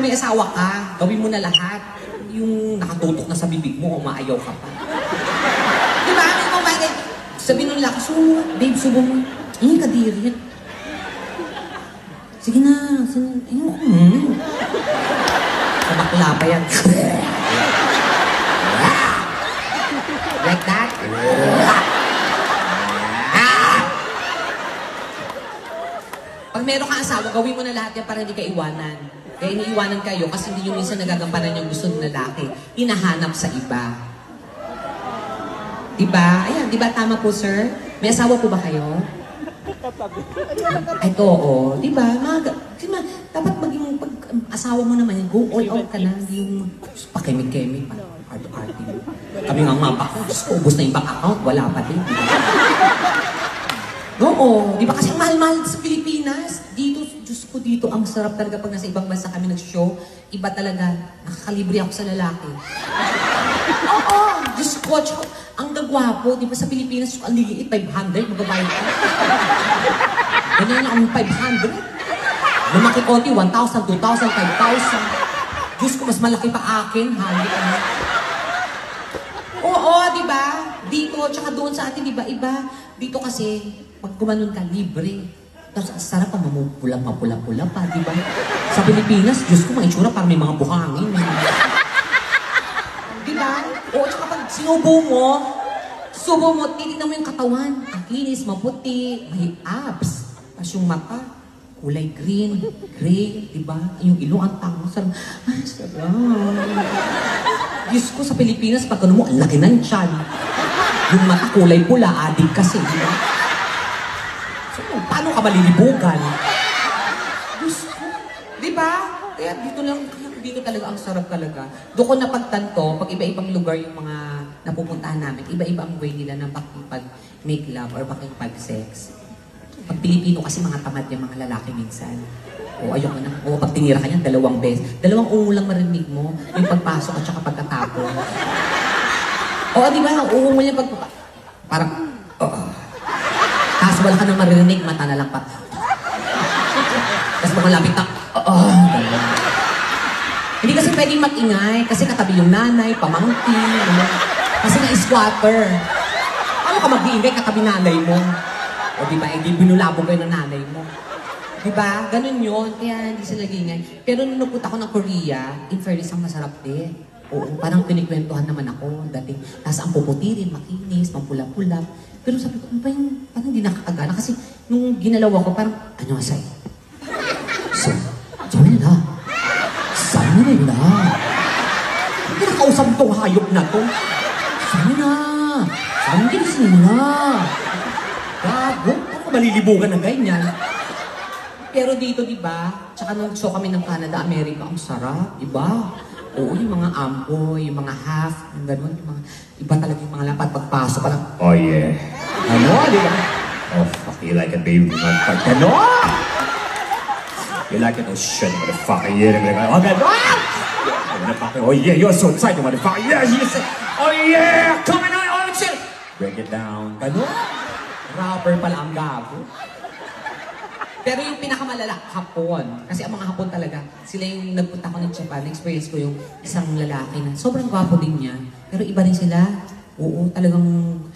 may asawa ka, gawin mo na lahat. Yung nakatutok na sa bibig mo, umaayaw ka pa. Diba? Sabi nung laki, babe, subo mo. Ay, kadiri. Sige na. Kabakla pa yan. Like that? Pag meron kang asawa, gawin mo na lahat yan para hindi ka iwanan. Kaya iniiwanan kayo kasi hindi yung minsan nagagampanan yung gusto ng lalaki. Hinahanap sa iba. Diba? Ayan, diba tama po, sir? May asawa po ba kayo? Ito, oo. Diba? Dapat maging asawa mo naman, go all out ka na. Yung pakimik-kimik, art-arty. Kami nga mapak, ubos na yung bank account, wala pa din. Diba? Oo. Diba kasi mahal-mahal sa Pilipinas? Dito, Diyos ko dito, ang sarap talaga pag nasa ibang bansa kami nag-show. Iba talaga. Nakakalibre ako sa lalaki. Oo. Diyos ko, ang gagwapo, di ba sa Pilipinas, ang liliit, 500, magabayad ka. Ganyan na ang 500. Lumaki konti, 1,000, 2,000, 5,000. Diyos ko, mas malaki pa akin, hali ka na. Oo, di ba? Dito, tsaka doon sa atin, di ba? Iba. Dito kasi, pag gumanon ka, libre. Tapos, ang sarap pa, mapula-pula pa, di ba? Sa Pilipinas, Diyos ko, mga itsura, parang may mga buhangin. Di ba? Oo, tsaka pag subo mo, titignan mo yung katawan. Ang kinis, maputi, may abs. Tapos yung mata, kulay green, gray, diba? Yung ilong, ang tango, sarap. Ay, sarap. Diyos ko, sa Pilipinas, pag ano mo, ang laki ng tiyan. Yung mata, kulay pula, adik kasi, diba? So, paano ka malilibugan? Diyos ko, diba? Kaya dito talaga ang sarap talaga. Doon ko napagtanto, pag iba-ibang lugar yung mga napupuntahan namin, iba-iba ang way nila ng pakipag-make love or pakipag-sex. Pag Pilipino kasi mga tamad yung mga lalaki minsan. O ayoko na. O pag tinira ka niyan, 2 beses. 2 ungo lang marinig mo, yung pagpasok at saka pagkatapon. O di ba, ungo niya parang, Tapos wala ka nang marinig, mata na lang pa. Tapos mga lapit na, Hindi kasi pwedeng mag-ingay, kasi katabi yung nanay, pamangkin, kasi na-squatter. Paano ka mag-iingay katabi nanay mo? O diba, hindi binulabog kayo ng nanay mo. Diba? Ganun yun, kaya hindi sila nag-iingay. Pero nung napunta ako ng Korea, in fairness, ang masarap din. Oo, parang kinikwentuhan naman ako dating. Tapos ang puputi rin, makinis, mampula-pula. Pero sabi ko, ano ba yung, parang hindi nakakagana. Kasi nung ginalaw ako, parang, ano asay? So, dyan na. Sana na. Hindi nakausap itong hayop na to. Sana na. Sana na. Gago. Ano ka malilibugan ng ganyan? Pero dito, di ba? Tsaka nung show kami ng Canada, America, ang sarap, di ba? Oo, yung mga amboy, yung mga half, yung gano'n, yung mga, iba talaga yung mga lapat. Pagpasok ka lang, oh yeah. Ano, di ba? Oh, fuck, you like a baby, motherfucker. Ano? You like it? Oh shit, motherfucker, yeah. Oh, gano'n! Motherfucker, oh yeah, you're so excited, motherfucker. Yeah, yes. Oh yeah, come on, oh shit. Break it down. Gano'n? Rapper pala ang gago. Pero yung pinakamalala, Hapon. Kasi ang mga Hapon talaga, sila yung nagpunta ko ng Japan, experience ko yung isang lalaki na sobrang gwapo din niya. Pero iba rin sila, oo, talagang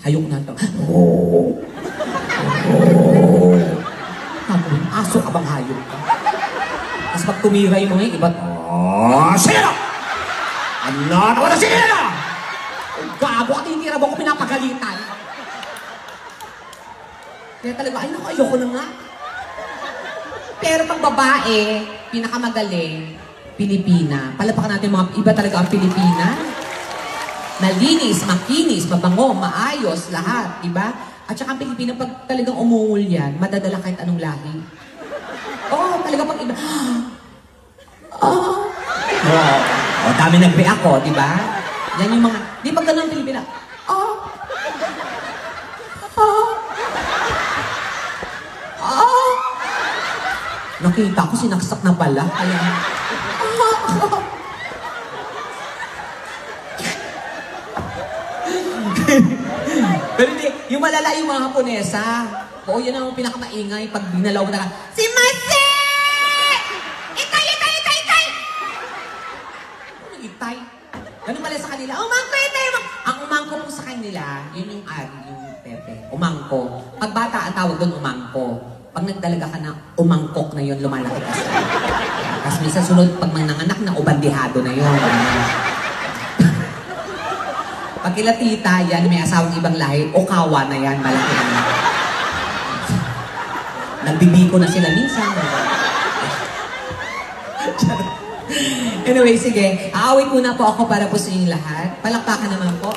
hayok na ito. Oo. Oo. Hapon, aso ka bang hayok ka? Tapos pag tumira yung mga iba, oh, sige na! Ano? Tawala, sige na! Gago at hindi rabo ko pinapagalitan. Kaya talaga, ay naku, ayoko na nga. Pero pag babae, pinakamagaling, Pilipina. Palapakan natin mga iba talaga ang Pilipina. Malinis, makinis, mabango, maayos, lahat, diba? At saka ang Pilipina, pag talagang umungol yan, madadala kahit anong lahi. Oo, talaga pag iba, oh, dami nag-react ko, diba? Yan yung mga, di pag ganun ang Pilipina, nakita ko, sinaksak na pala. Kaya... Pero hindi, yung malala yung mga Haponesa. Oo, yun ang pinakamaingay pag binalaw na ka. Si Masi! Itay! tay. Ganun pala sa kanila, umangko yun tayo. Ang umangko po sa kanila, yun yung ari, yung pepe. Umangko. Pag bata, ang tawag doon umangko. Pag nagdalaga ka na, umangkok na yun, lumalaki ka siya. Tapos minsan sunod, pag mananganak na, ubandihado na yun. Pag kila tita, yan, may asawang ibang lahi, okawa na yan, malaki na. Nagbibiko na sila minsan. Anyway, sige. Aawit muna po ako para po sa inyong lahat. Palakpakan naman po.